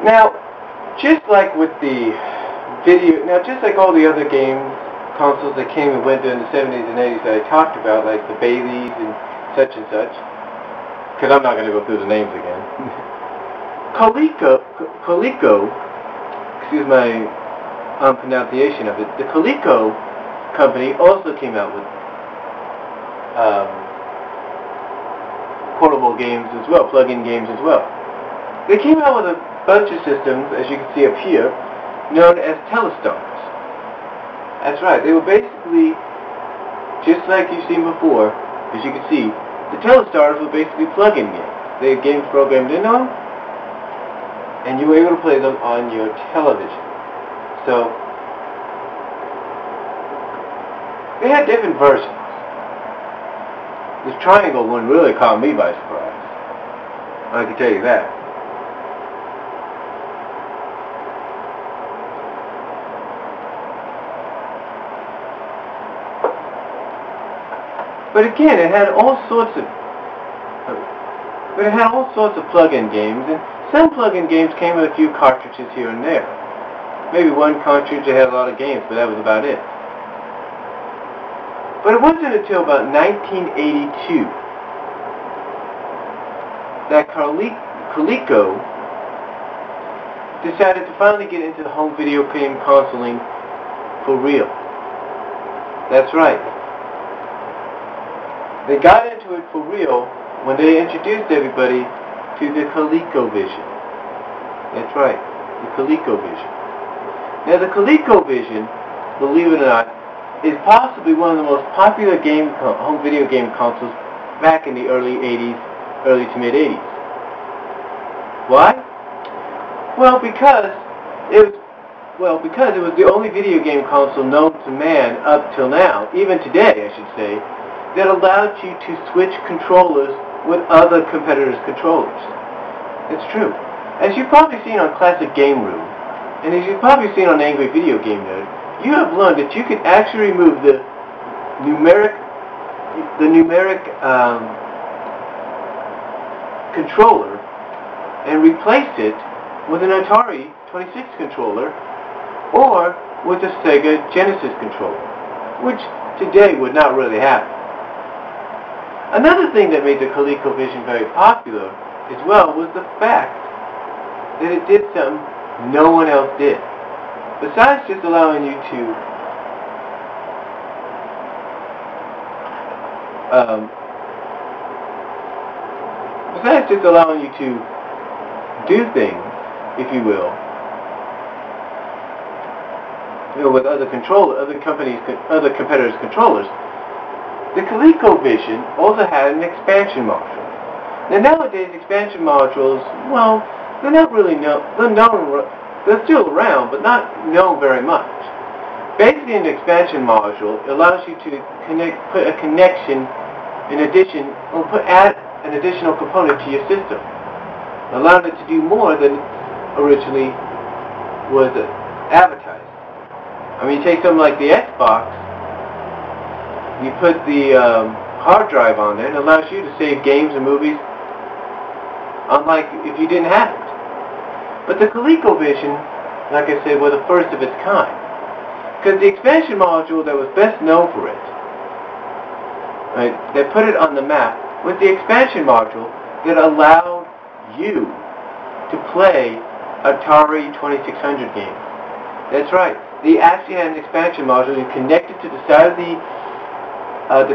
Now, just like with the just like all the other consoles that came and went during the 70s and 80s that I talked about, like the Baileys and such, because I'm not going to go through the names again. Coleco, excuse my pronunciation of it, the Coleco company also came out with portable games as well, plug-in games as well. They came out with a bunch of systems, as you can see up here, known as Telestars. That's right, they were basically, just like you've seen before, as you can see, the Telestars were basically plug-in games. They had games programmed in them, and you were able to play them on your television. So, they had different versions. This triangle one really caught me by surprise. I can tell you that. But again, it had all sorts of plug-in games, and some plug-in games came with a few cartridges here and there. Maybe one cartridge that had a lot of games, but that was about it. But it wasn't until about 1982 that Coleco decided to finally get into the home video game consoling for real. That's right. They got into it for real when they introduced everybody to the ColecoVersion. That's right, the ColecoVersion. Now the ColecoVersion, believe it or not, is possibly one of the most popular home video game consoles back in the early to mid 80s. Why? Well, because it was the only video game console known to man up till now, even today I should say, that allowed you to switch controllers with other competitors' controllers. It's true. As you've probably seen on Classic Game Room, and as you've probably seen on Angry Video Game Nerd, you have learned that you can actually remove the numeric controller and replace it with an Atari 26 controller or with a Sega Genesis controller, which today would not really happen. Another thing that made the ColecoVersion very popular as well was the fact that it did something no one else did. Besides just allowing you to do things, if you will, with other competitors' controllers, the ColecoVersion also had an expansion module. Now nowadays, expansion modules, well, they're not really known. They're still around, but not known very much. Basically, an expansion module allows you to put a connection in addition, or add an additional component to your system, allowing it to do more than originally was advertised. I mean, you take something like the Xbox, you put the hard drive on there, and it allows you to save games and movies, unlike if you didn't have it. But the ColecoVersion, like I said, was the first of its kind, because the expansion module that was best known for it, right, that put it on the map, was the expansion module that allowed you to play Atari 2600 games. That's right. They actually had an expansion module you connected to the side of the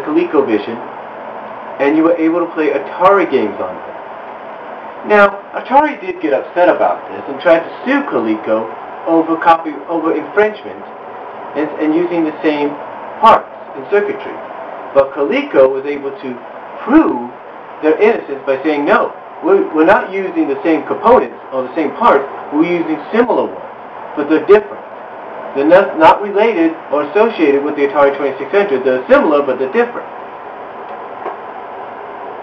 ColecoVersion, and you were able to play Atari games on it. Now, Atari did get upset about this and tried to sue Coleco over infringement and using the same parts and circuitry. But Coleco was able to prove their innocence by saying, no, we're not using the same components or the same parts, we're using similar ones, but they're different. They're not related or associated with the Atari 2600. They're similar, but they're different.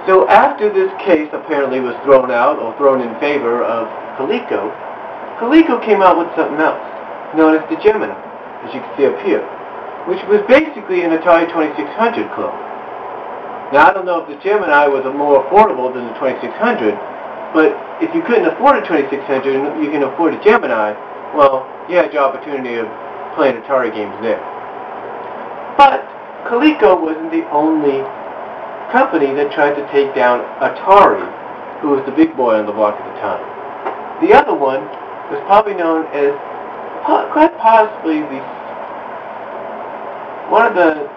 So after this case apparently was thrown out or thrown in favor of Coleco, Coleco came out with something else, known as the Gemini, as you can see up here, which was basically an Atari 2600 clone. Now I don't know if the Gemini was more affordable than the 2600, But if you couldn't afford a 2600 and you can afford a Gemini, well, you had your opportunity of playing Atari games there. But Coleco wasn't the only company that tried to take down Atari, who was the big boy on the block at the time. The other one was probably known as, quite possibly, one of the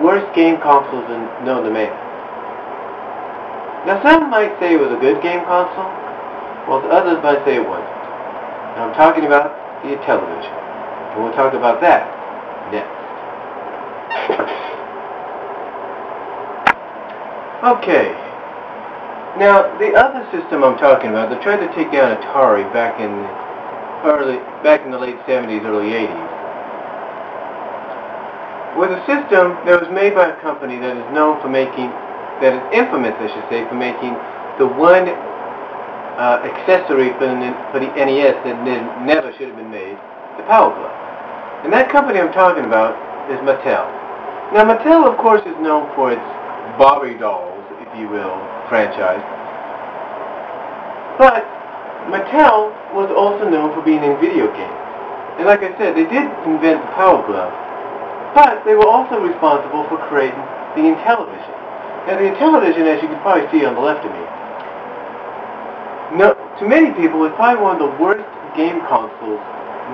worst game consoles known to man. Now some might say it was a good game console, while others might say it wasn't. Now I'm talking about the Intelliversion, and we'll talk about that next. Okay, now the other system I'm talking about that tried to take down Atari back in the late 70s, early 80s, was a system that was made by a company that is known for making, that is infamous, I should say, for making the one accessory for the NES that never should have been made, the Power Glove. And that company I'm talking about is Mattel. Now Mattel, of course, is known for its Barbie dolls, if you will, franchise. But Mattel was also known for being in video games. And like I said, they did invent the Power Glove, but they were also responsible for creating the Intelliversion. Now the Intelliversion, as you can probably see on the left of me, to many people, it's probably one of the worst game consoles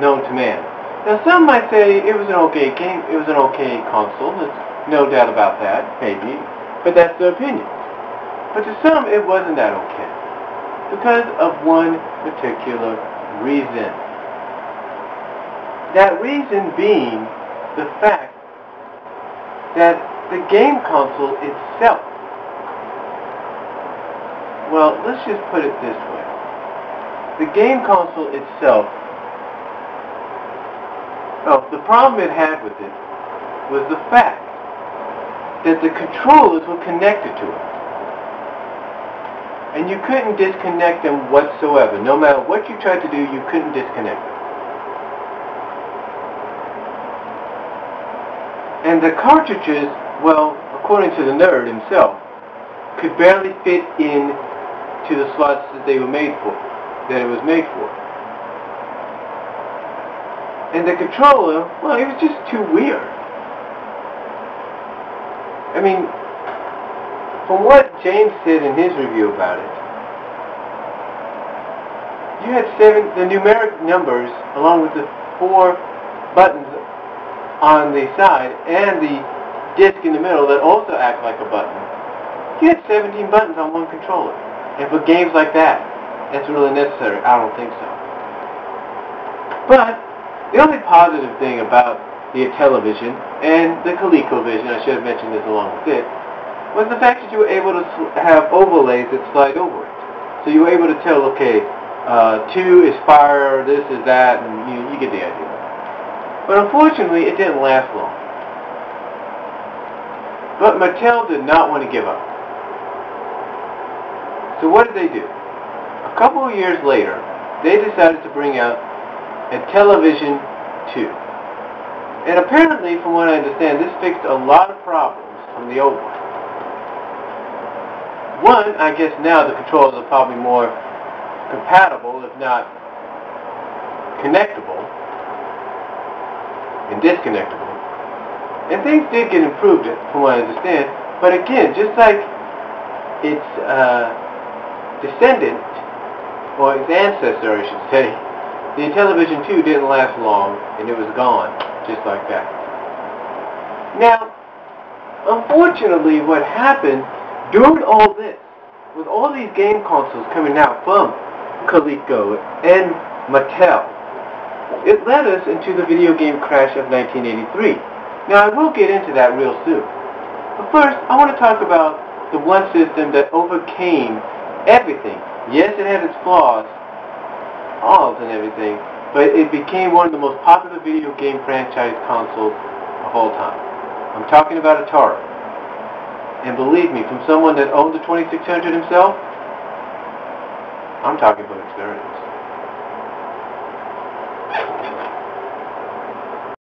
known to man. Now some might say it was an okay game, it was an okay console, there's no doubt about that, maybe, but that's their opinion. But to some, it wasn't that okay, because of one particular reason. That reason being the fact that the game console itself, well, let's just put it this way. The game console itself, the problem it had with it was the fact that the controllers were connected to it. And you couldn't disconnect them whatsoever. No matter what you tried to do, you couldn't disconnect them. And the cartridges, well, according to the nerd himself, could barely fit in to the slots that they were made for, that it was made for. And the controller, well, it was just too weird. I mean, from what James said in his review about it, you had the numeric numbers along with the 4 buttons on the side and the disc in the middle that also act like a button. You had 17 buttons on one controller. And for games like that, that's really necessary. I don't think so. But the only positive thing about the Intelliversion and the ColecoVersion, I should have mentioned this along with it, was the fact that you were able to have overlays that slide over it. So you were able to tell, okay, 2 is fire, this is that, and you get the idea. But unfortunately, it didn't last long. But Mattel did not want to give up. So what did they do? A couple of years later, they decided to bring out Intelliversion 2. And apparently, from what I understand, this fixed a lot of problems from the old one. One, I guess now the controllers are probably more compatible, if not connectable, and disconnectable. And things did get improved, from what I understand. But again, just like its descendant, or its ancestor, I should say, the Intelliversion 2 didn't last long, and it was gone, just like that. Now, unfortunately, what happened during all this, with all these game consoles coming out from Coleco and Mattel, it led us into the video game crash of 1983. Now, I will get into that real soon. But first, I want to talk about the one system that overcame everything. Yes, it had its flaws, and everything, but it became one of the most popular video game franchise consoles of all time. I'm talking about Atari. And believe me, from someone that owned the 2600 himself, I'm talking from experience.